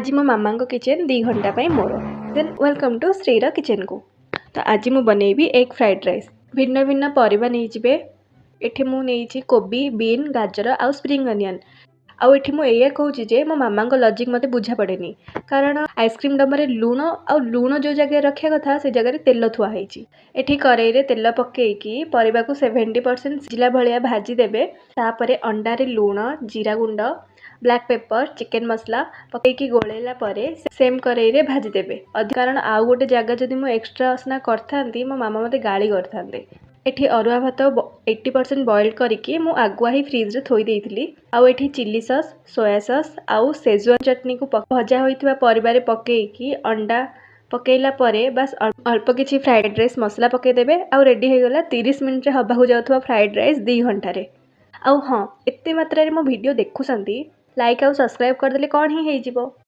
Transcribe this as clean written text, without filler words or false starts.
आज मो मामा किचन 2 घंटा मोर देन वेलकम टू श्रीर किचन को। तो आज मु बनैबी एग फ्राइड राइस। भिन्न भिन्न परिबा नहीं जिबे। एठी मु नेइछि कोबी, बीन, गाजर आउ स्प्रिंग अनियन। आउ एठी मु एया कहूछि जे मो मामा लॉजिक मते बुझा पड़ेनी, कारण आइसक्रीम डब्बारे लूण जो जगह रखिया कथा से जगह तेल थुआ हैछि। एठी करेई रे तेल पकेइकी परिबा को 70% सिझिला भलिया भाजी देबे। तापरे अंडा रे लूण, जीरा गुंड, ब्लैक पेपर, चिकेन मसला पकईकी गोलेला परे सेम करेई रे भाजी देबे। कारण आउ गोटे जगह जदि मु एक्स्ट्रा असना करथांती मो मामा मते गाली करथांते। एठी अरुआ भात 80% बॉइल करिकी मु आगुआ ही फ्रिज रे थोई देइथिली। आउ एठी चिल्ली सॉस, सोया सॉस आउ सेजवान चटनी को भजा होइतिबा परिबारे पकईकी अंडा पकेला परे बस अल्प किछि फ्राइड राइस मसला पके देबे। आउ रेडी हो गला 30 मिनिट रे हबा हो जाउथवा फ्राइड राइस 2 घंटा रे। आउ हाँ, एते मात्रा रे मो वीडियो देखुसंती लाइक आउ सब्सक्राइब कर देले कोन ही हेइ जिवो।